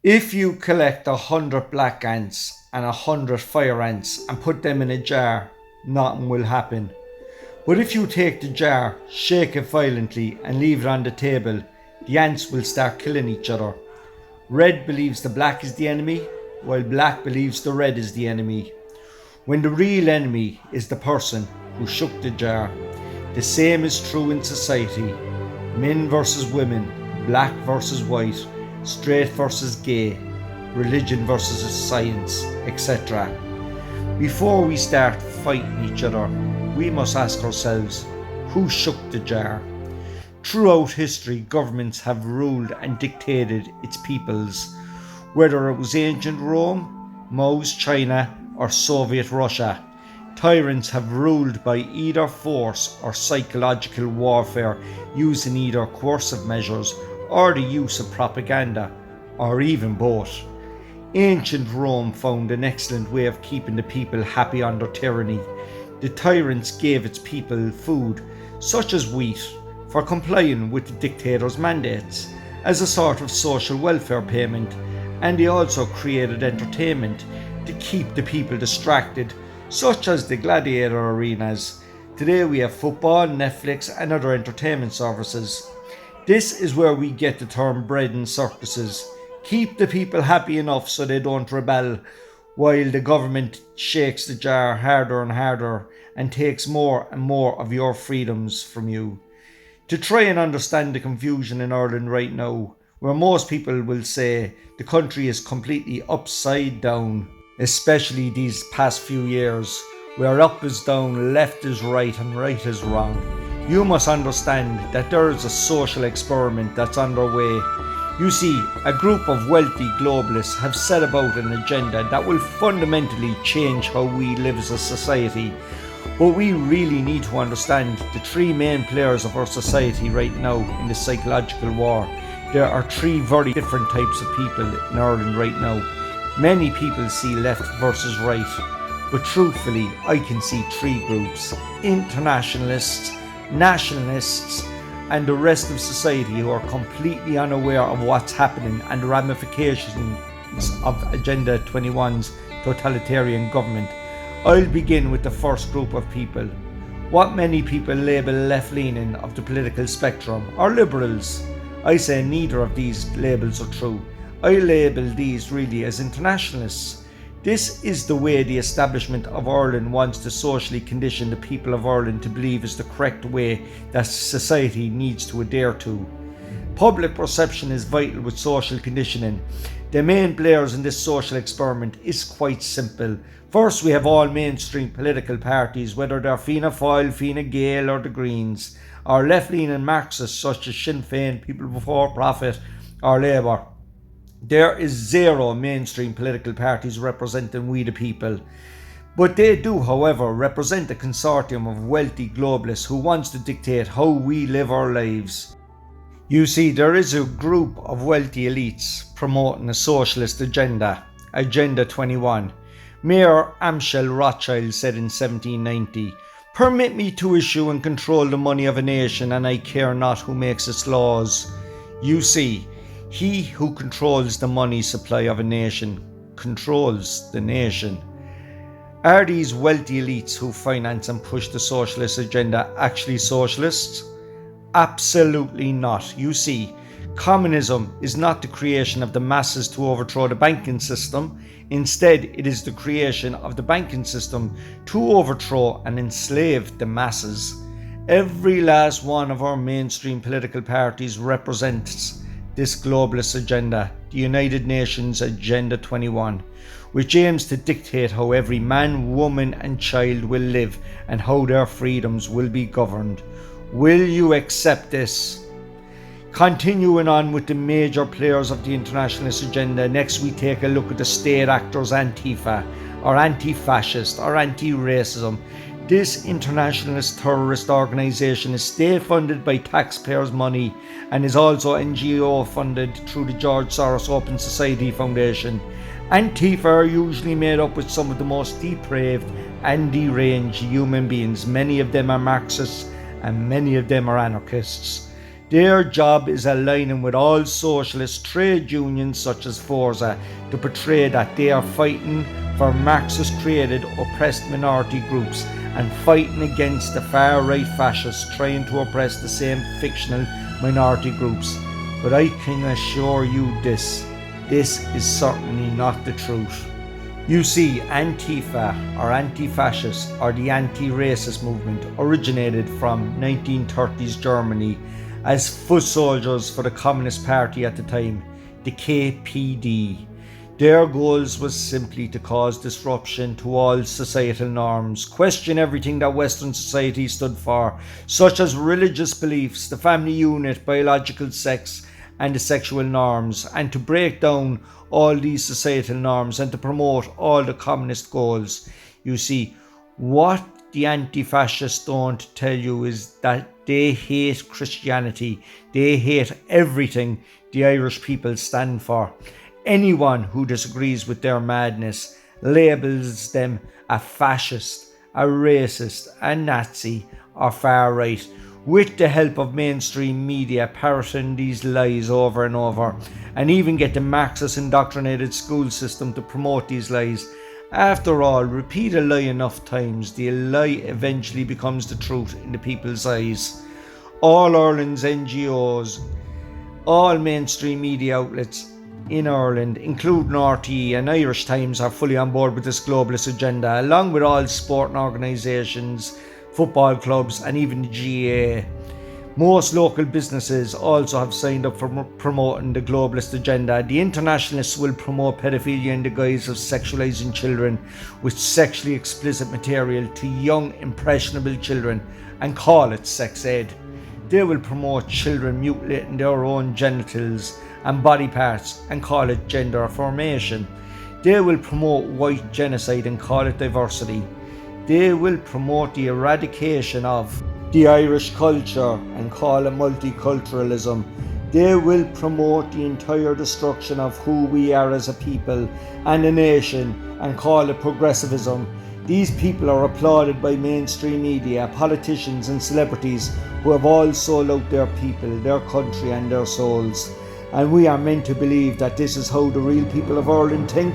If you collect 100 black ants and 100 fire ants and put them in a jar, nothing will happen. But if you take the jar, shake it violently, and leave it on the table, the ants will start killing each other. Red believes the black is the enemy, while black believes the red is the enemy. When the real enemy is the person who shook the jar. The same is true in society. Men versus women, black versus white, straight versus gay, religion versus science, etc. Before we start fighting each other, we must ask ourselves, who shook the jar? Throughout history, governments have ruled and dictated its peoples, whether it was ancient Rome, Mao's China, or Soviet Russia. Tyrants have ruled by either force or psychological warfare, using either coercive measures or the use of propaganda, or even both. Ancient Rome found an excellent way of keeping the people happy under tyranny. The tyrants gave its people food, such as wheat, for complying with the dictator's mandates, as a sort of social welfare payment, and they also created entertainment to keep the people distracted, such as the gladiator arenas. Today we have football, Netflix, and other entertainment services. This is where we get the term bread and circuses. Keep the people happy enough so they don't rebel, while the government shakes the jar harder and harder and takes more and more of your freedoms from you. To try and understand the confusion in Ireland right now, where most people will say the country is completely upside down, especially these past few years, where up is down, left is right, and right is wrong. You must understand that there is a social experiment that's underway. You see, a group of wealthy globalists have set about an agenda that will fundamentally change how we live as a society. But we really need to understand the three main players of our society right now in the psychological war. There are three very different types of people in Ireland right now. Many people see left versus right, but truthfully I can see three groups: internationalists, nationalists, and the rest of society who are completely unaware of what's happening and the ramifications of Agenda 21's totalitarian government. I'll begin with the first group of people, what many people label left-leaning of the political spectrum, or liberals. I say neither of these labels are true. I label these really as internationalists. This is the way the establishment of Ireland wants to socially condition the people of Ireland to believe is the correct way that society needs to adhere to. Public perception is vital with social conditioning. The main players in this social experiment is quite simple. First, we have all mainstream political parties, whether they're Fianna Fáil, Fine Gael or the Greens, or left-leaning Marxists such as Sinn Féin, People Before Profit or Labour. There is zero mainstream political parties representing we the people. But they do, however, represent a consortium of wealthy globalists who wants to dictate how we live our lives. You see, there is a group of wealthy elites promoting a socialist agenda, Agenda 21. Mayor Amschel Rothschild said in 1790, "Permit me to issue and control the money of a nation, and I care not who makes its laws." You see, he who controls the money supply of a nation controls the nation. Are these wealthy elites who finance and push the socialist agenda actually socialists? Absolutely not. You see, communism is not the creation of the masses to overthrow the banking system. Instead, it is the creation of the banking system to overthrow and enslave the masses. Every last one of our mainstream political parties represents this globalist agenda, the United Nations Agenda 21, which aims to dictate how every man, woman and child will live and how their freedoms will be governed. Will you accept this? Continuing on with the major players of the internationalist agenda, next we take a look at the state actors Antifa, or anti-fascist, or anti-racism. This internationalist terrorist organisation is state funded by taxpayers' money and is also NGO funded through the George Soros Open Society Foundation. Antifa are usually made up with some of the most depraved and deranged human beings. Many of them are Marxists and many of them are anarchists. Their job is aligning with all socialist trade unions such as Forza to portray that they are fighting for Marxist-created oppressed minority groups and fighting against the far-right fascists trying to oppress the same fictional minority groups. But I can assure you this is certainly not the truth. You see, Antifa or anti-fascist or the anti-racist movement originated from 1930s Germany as foot soldiers for the Communist Party at the time, the KPD. Their goals was simply to cause disruption to all societal norms, question everything that Western society stood for, such as religious beliefs, the family unit, biological sex, and the sexual norms, and to break down all these societal norms and to promote all the communist goals. You see, what the anti-fascists don't tell you is that they hate Christianity. They hate everything the Irish people stand for. Anyone who disagrees with their madness labels them a fascist, a racist, a Nazi, or far right, with the help of mainstream media parroting these lies over and over, and even get the Marxist indoctrinated school system to promote these lies. After all, repeat a lie enough times, the lie eventually becomes the truth in the people's eyes. All Ireland's NGOs, all mainstream media outlets in Ireland, including RTE and Irish Times, are fully on board with this globalist agenda, along with all sporting organisations, football clubs, and even the GAA. Most local businesses also have signed up for promoting the globalist agenda. The internationalists will promote pedophilia in the guise of sexualising children with sexually explicit material to young, impressionable children and call it sex ed. They will promote children mutilating their own genitals and body parts and call it gender affirmation. They will promote white genocide and call it diversity. They will promote the eradication of the Irish culture and call it multiculturalism. They will promote the entire destruction of who we are as a people and a nation and call it progressivism. These people are applauded by mainstream media, politicians and celebrities who have all sold out their people, their country and their souls. And we are meant to believe that this is how the real people of Ireland think.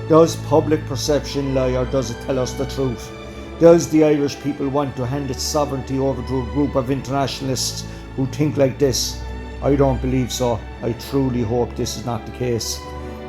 Does public perception lie, or does it tell us the truth? Does the Irish people want to hand its sovereignty over to a group of internationalists who think like this? I don't believe so. I truly hope this is not the case.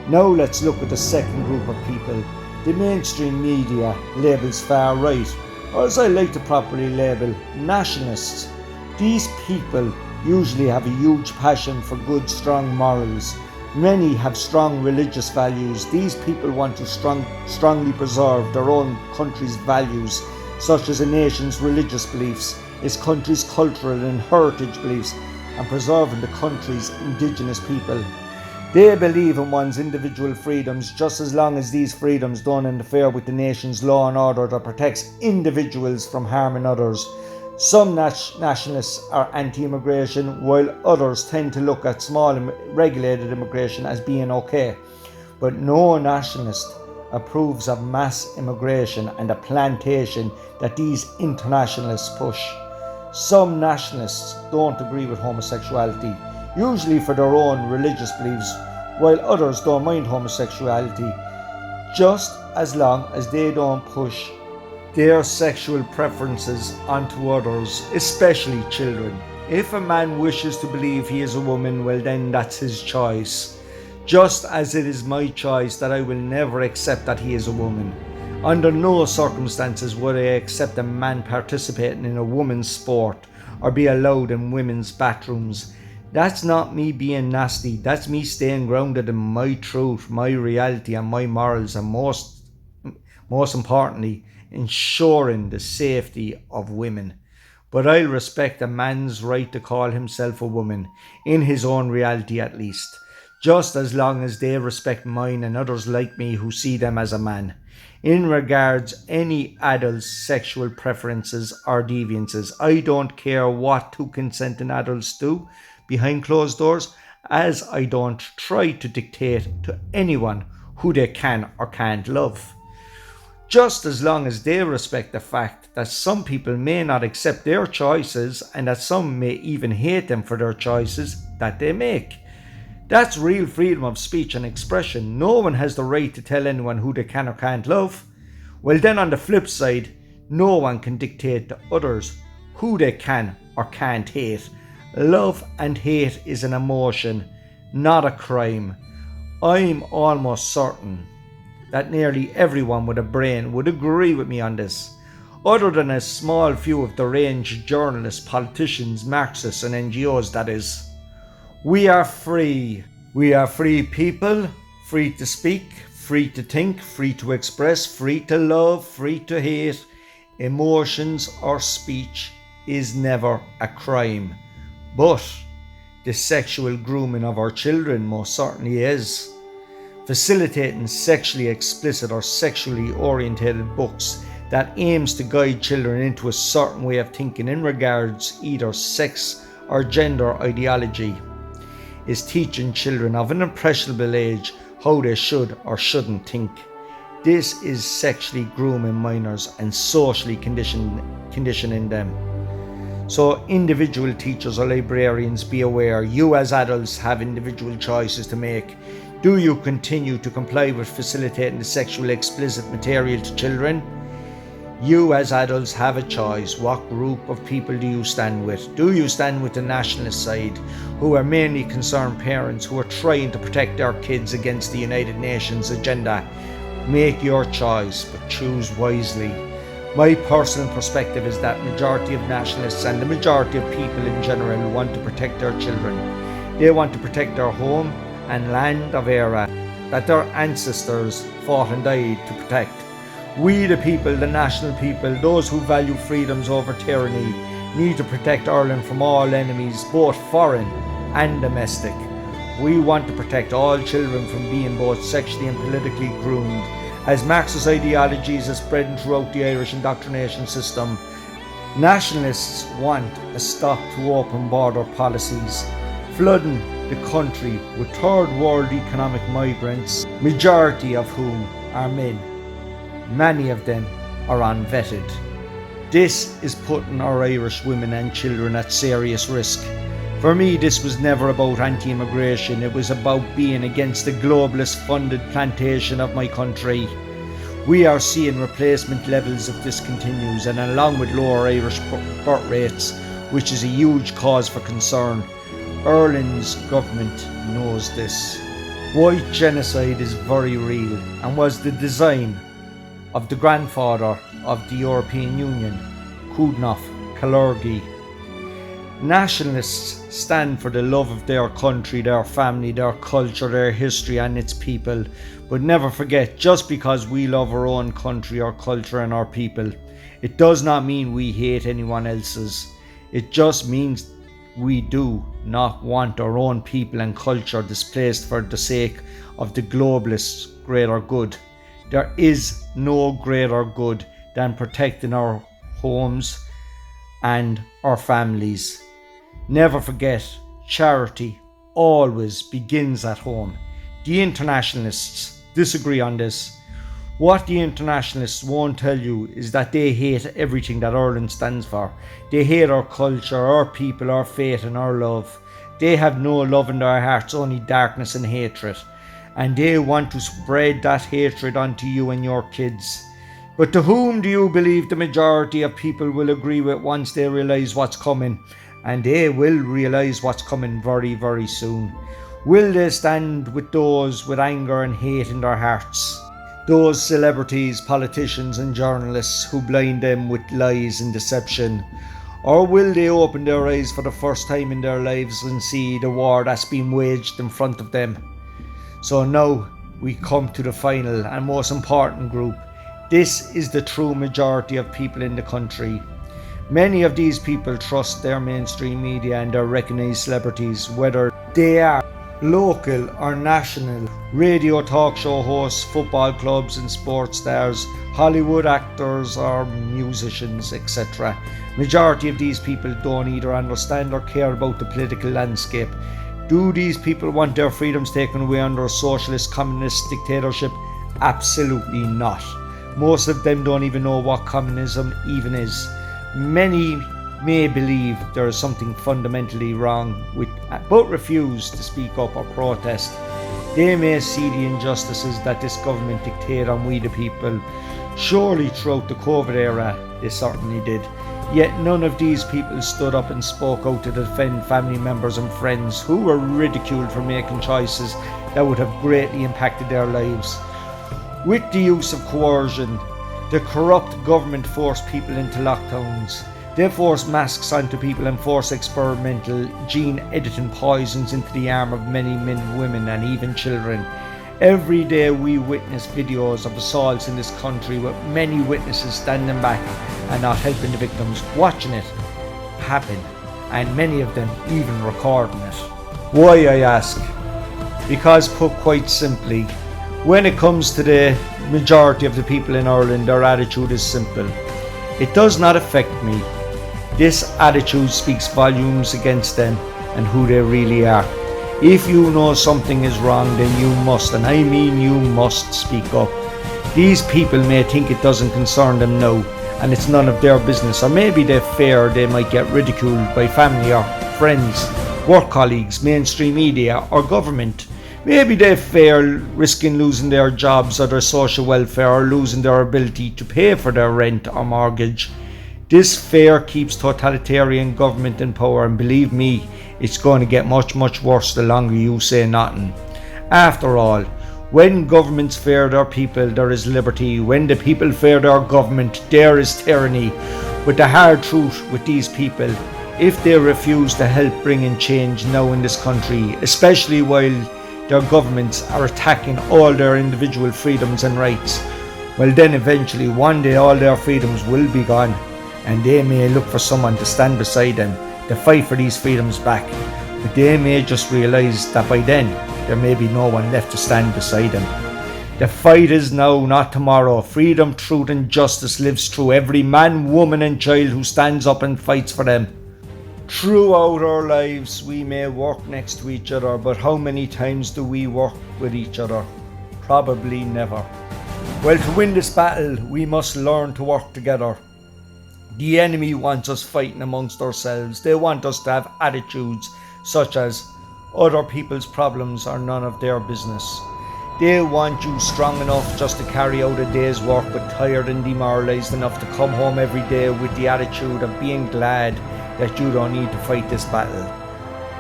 Now let's look at the second group of people. The mainstream media labels far right, or as I like to properly label, nationalists. These people usually have a huge passion for good, strong morals. Many have strong religious values. These people want to strongly preserve their own country's values, such as a nation's religious beliefs, its country's cultural and heritage beliefs, and preserving the country's indigenous people. They believe in one's individual freedoms, just as long as these freedoms don't interfere with the nation's law and order that protects individuals from harming others. Some nationalists are anti-immigration, while others tend to look at small regulated immigration as being okay. But no nationalist approves of mass immigration and the plantation that these internationalists push. Some nationalists don't agree with homosexuality, usually for their own religious beliefs, while others don't mind homosexuality, just as long as they don't push their sexual preferences onto others, especially children. If a man wishes to believe he is a woman, well then that's his choice. Just as it is my choice that I will never accept that he is a woman. Under no circumstances would I accept a man participating in a woman's sport or be allowed in women's bathrooms. That's not me being nasty, that's me staying grounded in my truth, my reality and my morals, and most importantly, ensuring the safety of women. But I'll respect a man's right to call himself a woman, in his own reality at least, just as long as they respect mine and others like me who see them as a man. In regards any adult's sexual preferences or deviances, I don't care what two consenting adults do behind closed doors, as I don't try to dictate to anyone who they can or can't love. just as long as they respect the fact that some people may not accept their choices and that some may even hate them for their choices that they make. That's real freedom of speech and expression. No one has the right to tell anyone who they can or can't love. Well, then on the flip side, no one can dictate to others who they can or can't hate. Love and hate is an emotion, not a crime. I'm almost certain that nearly everyone with a brain would agree with me on this, other than a small few of the range journalists, politicians, Marxists and NGOs, that is. We are free. We are free people, free to speak, free to think, free to express, free to love, free to hate. Emotions or speech is never a crime. But the sexual grooming of our children most certainly is. Facilitating sexually explicit or sexually orientated books that aims to guide children into a certain way of thinking in regards either sex or gender ideology is teaching children of an impressionable age how they should or shouldn't think. This is sexually grooming minors and socially conditioning them. So individual teachers or librarians, be aware, you as adults have individual choices to make. Do you continue to comply with facilitating the sexually explicit material to children? You as adults have a choice. What group of people do you stand with? Do you stand with the nationalist side, who are mainly concerned parents who are trying to protect their kids against the United Nations agenda? Make your choice, but choose wisely. My personal perspective is that majority of nationalists and the majority of people in general want to protect their children. They want to protect their home and land of Eire that their ancestors fought and died to protect. We the people, the national people, those who value freedoms over tyranny, need to protect Ireland from all enemies, both foreign and domestic. We want to protect all children from being both sexually and politically groomed. As Marxist ideologies are spreading throughout the Irish indoctrination system, nationalists want a stop to open border policies, flooding the country with third world economic migrants, majority of whom are men. Many of them are unvetted. This is putting our Irish women and children at serious risk. For me, this was never about anti-immigration. It was about being against the globalist funded plantation of my country. We are seeing replacement levels if this continues, and along with lower Irish birth rates, which is a huge cause for concern. Ireland's government knows this. White genocide is very real and was the design of the grandfather of the European Union, Kudnov Kalergi. Nationalists stand for the love of their country, their family, their culture, their history and its people. But never forget, just because we love our own country, our culture and our people, it does not mean we hate anyone else's. It just means we do not want our own people and culture displaced for the sake of the globalist greater good. There is no greater good than protecting our homes and our families. Never forget, charity always begins at home. The internationalists disagree on this. What the internationalists won't tell you is that they hate everything that Ireland stands for. They hate our culture, our people, our faith and our love. They have no love in their hearts, only darkness and hatred. And they want to spread that hatred onto you and your kids. But to whom do you believe the majority of people will agree with once they realise what's coming? And they will realise what's coming very, very soon. Will they stand with those with anger and hate in their hearts? Those celebrities, politicians and journalists who blind them with lies and deception? Or will they open their eyes for the first time in their lives and see the war that's been waged in front of them? So now we come to the final and most important group. This is the true majority of people in the country. Many of these people trust their mainstream media and their recognised celebrities, whether they are local or national, radio talk show hosts, football clubs and sports stars, Hollywood actors or musicians, etc. Majority of these people don't either understand or care about the political landscape. Do these people want their freedoms taken away under a socialist communist dictatorship? Absolutely not. Most of them don't even know what communism even is. Many may believe there is something fundamentally wrong with, but refuse to speak up or protest. They may see the injustices that this government dictate on we the people. Surely throughout the COVID era, they certainly did. Yet none of these people stood up and spoke out to defend family members and friends who were ridiculed for making choices that would have greatly impacted their lives. With the use of coercion, the corrupt government forced people into lockdowns. They forced masks onto people and forced experimental gene-editing poisons into the arm of many men, women and even children. Every day we witness videos of assaults in this country with many witnesses standing back and not helping the victims, watching it happen, and many of them even recording it. Why, I ask? Because put quite simply, when it comes to the majority of the people in Ireland, their attitude is simple. It does not affect me. This attitude speaks volumes against them and who they really are. If you know something is wrong, then you must, and I mean you must, speak up. These people may think it doesn't concern them now, and it's none of their business, or maybe they fear they might get ridiculed by family or friends, work colleagues, mainstream media or government. Maybe they fear risking losing their jobs or their social welfare, or losing their ability to pay for their rent or mortgage. This fear keeps totalitarian government in power, and believe me, it's going to get much worse the longer you say nothing. After all, when governments fear their people, there is liberty. When the people fear their government, there is tyranny. But the hard truth with these people, if they refuse to help bring in change now in this country, especially while their governments are attacking all their individual freedoms and rights, well then eventually one day all their freedoms will be gone, and they may look for someone to stand beside them to fight for these freedoms back. But they may just realise that by then there may be no one left to stand beside them. The fight is now, not tomorrow. Freedom, truth and justice lives through every man, woman and child who stands up and fights for them. Throughout our lives we may work next to each other, but how many times do we work with each other? Probably never. Well, to win this battle we must learn to work together. The enemy wants us fighting amongst ourselves. They want us to have attitudes such as other people's problems are none of their business. They want you strong enough just to carry out a day's work, but tired and demoralised enough to come home every day with the attitude of being glad that you don't need to fight this battle.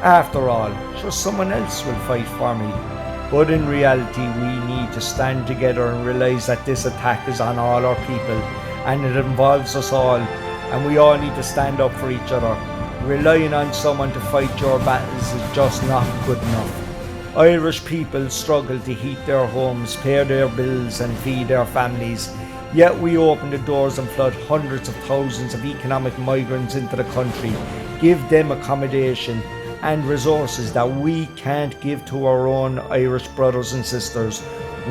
After all, sure, someone else will fight for me. But in reality we need to stand together and realise that this attack is on all our people, and it involves us all, and we all need to stand up for each other. Relying on someone to fight your battles is just not good enough. Irish people struggle to heat their homes, pay their bills and feed their families, yet we open the doors and flood hundreds of thousands of economic migrants into the country, give them accommodation and resources that we can't give to our own Irish brothers and sisters.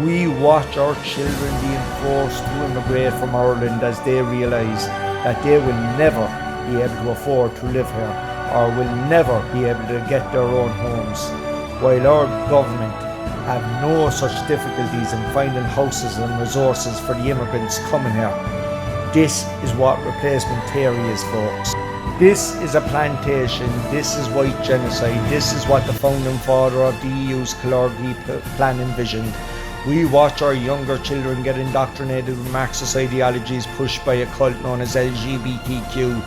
We watch our children being forced to immigrate from Ireland as they realise that they will never be able to afford to live here, or will never be able to get their own homes, while our government have no such difficulties in finding houses and resources for the immigrants coming here. This is what replacementary is, folks. This is a plantation, this is white genocide, this is what the founding father of the EU's Kalergi plan envisioned. We watch our younger children get indoctrinated with Marxist ideologies pushed by a cult known as LGBTQ.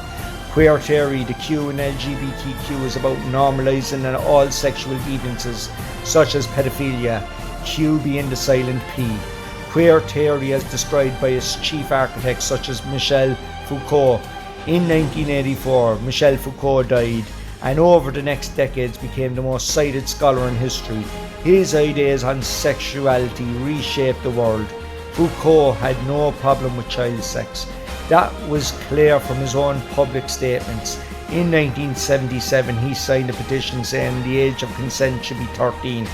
Queer theory, the Q in LGBTQ, is about normalising all sexual deviances such as pedophilia, Q being the silent P. Queer theory as described by its chief architects such as Michel Foucault. In 1984, Michel Foucault died, and over the next decades became the most cited scholar in history. His ideas on sexuality reshaped the world. Foucault had no problem with child sex. That was clear from his own public statements. In 1977, he signed a petition saying the age of consent should be 13.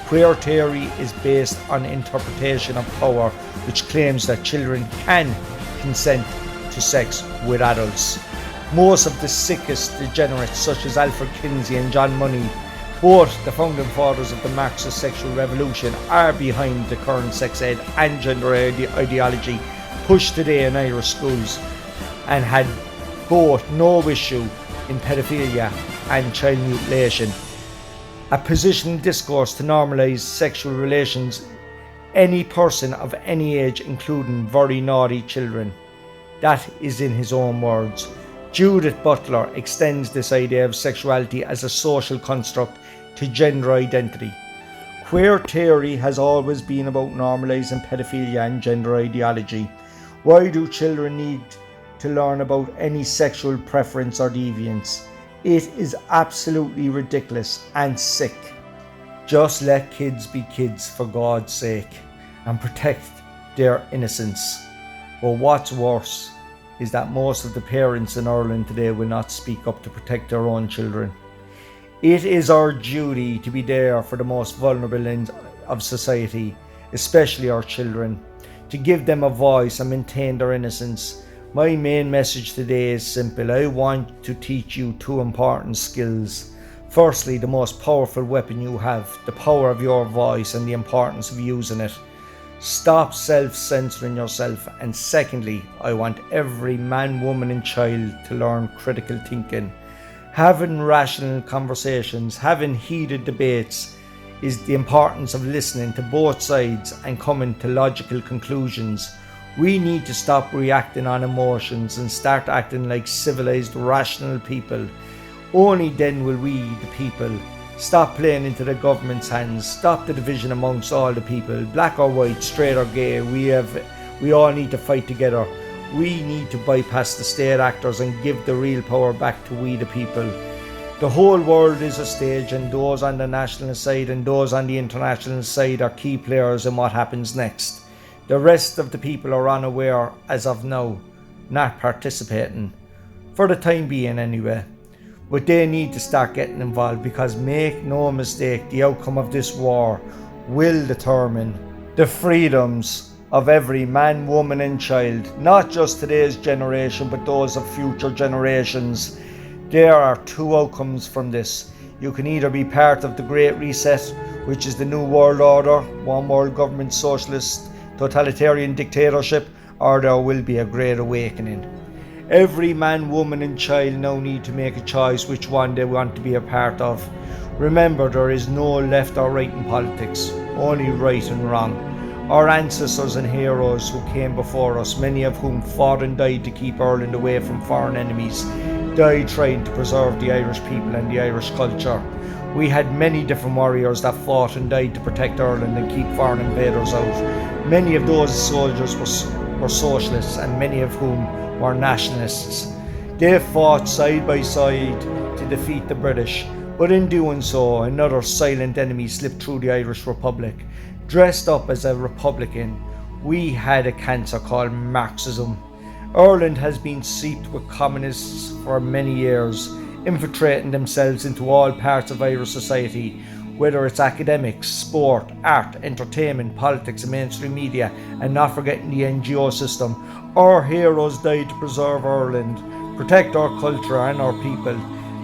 Queer theory is based on interpretation of power, which claims that children can consent to sex with adults. Most of the sickest degenerates, such as Alfred Kinsey and John Money, both the founding fathers of the Marxist sexual revolution, are behind the current sex ed and gender ideology pushed today in Irish schools and had both no issue in pedophilia and child mutilation. A positional discourse to normalise sexual relations any person of any age, including very naughty children. That is in his own words. Judith Butler extends this idea of sexuality as a social construct to gender identity. Queer theory has always been about normalising pedophilia and gender ideology. Why do children need to learn about any sexual preference or deviance? It is absolutely ridiculous and sick. Just let kids be kids for God's sake and protect their innocence. But what's worse is that most of the parents in Ireland today will not speak up to protect their own children. It is our duty to be there for the most vulnerable of society, especially our children, to give them a voice and maintain their innocence. My main message today is simple. I want to teach you two important skills. Firstly, the most powerful weapon you have, the power of your voice and the importance of using it. Stop self-censoring yourself. And secondly, I want every man, woman and child to learn critical thinking. Having rational conversations, having heated debates is the importance of listening to both sides and coming to logical conclusions. We need to stop reacting on emotions and start acting like civilized, rational people. Only then will we, the people, stop playing into the government's hands, stop the division amongst all the people, black or white, straight or gay. We all need to fight together. We need to bypass the state actors and give the real power back to we the people. The whole world is a stage, and those on the national side and those on the international side are key players in what happens next. The rest of the people are unaware as of now, not participating, for the time being anyway. But they need to start getting involved, because make no mistake, the outcome of this war will determine the freedoms of every man, woman and child, not just today's generation but those of future generations. There are two outcomes from this. You can either be part of the Great Reset, which is the New World Order, one world government, socialist, totalitarian dictatorship, or there will be a Great Awakening. Every man, woman and child now need to make a choice which one they want to be a part of. Remember, there is no left or right in politics, only right and wrong. Our ancestors and heroes who came before us, many of whom fought and died to keep Ireland away from foreign enemies, died trying to preserve the Irish people and the Irish culture. We had many different warriors that fought and died to protect Ireland and keep foreign invaders out. Many of those soldiers were socialists, and many of whom were nationalists. They fought side by side to defeat the British, but in doing so, another silent enemy slipped through the Irish Republic. Dressed up as a Republican, we had a cancer called Marxism. Ireland has been seeped with communists for many years, infiltrating themselves into all parts of Irish society, whether it's academics, sport, art, entertainment, politics and mainstream media, and not forgetting the NGO system. Our heroes died to preserve Ireland, protect our culture and our people.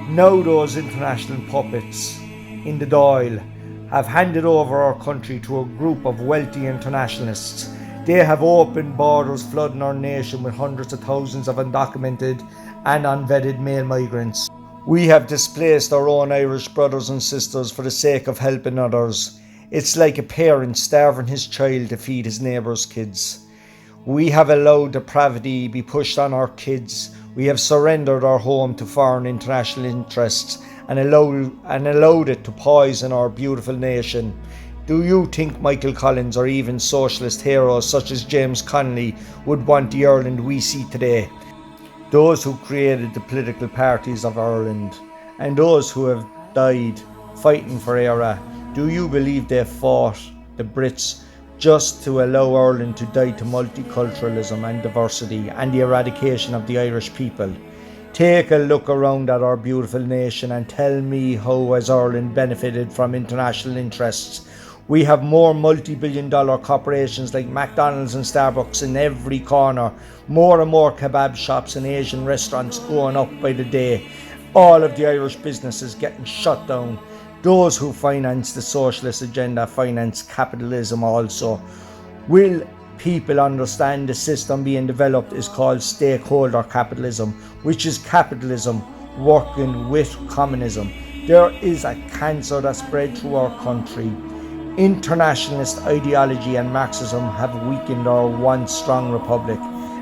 Now those international puppets in the Dáil have handed over our country to a group of wealthy internationalists. They have opened borders, flooding our nation with hundreds of thousands of undocumented and unvetted male migrants. We have displaced our own Irish brothers and sisters for the sake of helping others. It's like a parent starving his child to feed his neighbour's kids. We have allowed depravity be pushed on our kids. We have surrendered our home to foreign international interests and allowed it to poison our beautiful nation. Do you think Michael Collins or even socialist heroes such as James Connolly would want the Ireland we see today? Those who created the political parties of Ireland and those who have died fighting for ERA, do you believe they fought the Brits just to allow Ireland to die to multiculturalism and diversity and the eradication of the Irish people? Take a look around at our beautiful nation and tell me how has Ireland benefited from international interests. We have more multi-billion-dollar corporations like McDonald's and Starbucks in every corner, more and more kebab shops and Asian restaurants going up by the day. All of the Irish businesses getting shut down. Those who finance the socialist agenda finance capitalism also. Will people understand the system being developed is called stakeholder capitalism, which is capitalism working with communism. There is a cancer that spread through our country. Internationalist ideology and Marxism have weakened our once strong republic.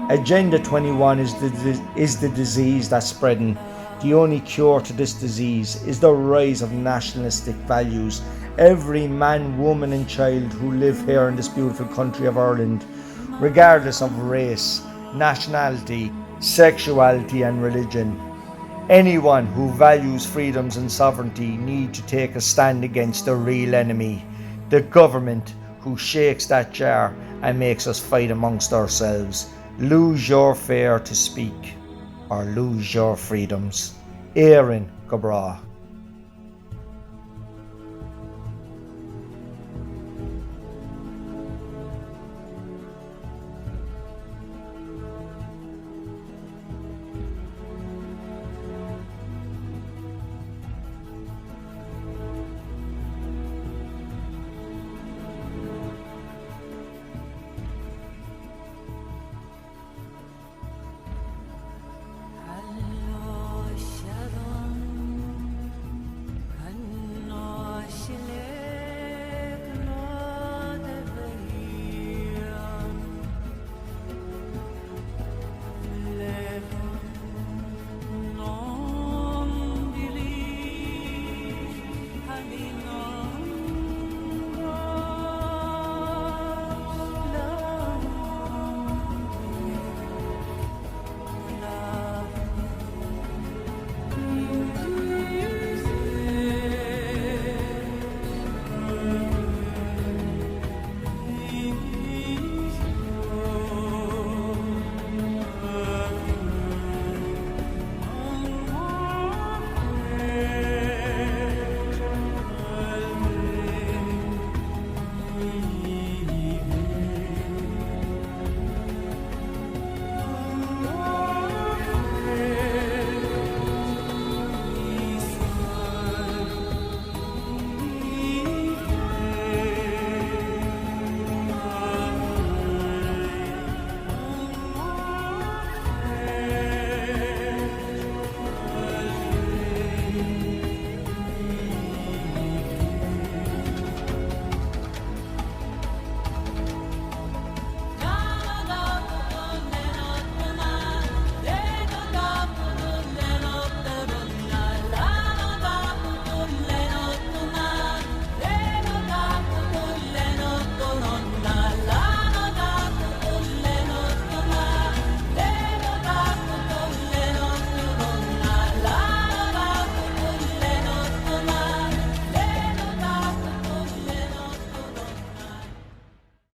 Agenda 21 is the disease that's spreading. The only cure to this disease is the rise of nationalistic values. Every man, woman and child who live here in this beautiful country of Ireland, regardless of race, nationality, sexuality and religion, anyone who values freedoms and sovereignty need to take a stand against the real enemy, the government who shakes that jar and makes us fight amongst ourselves. Lose your fare to speak or lose your freedoms. Éireann go bragh.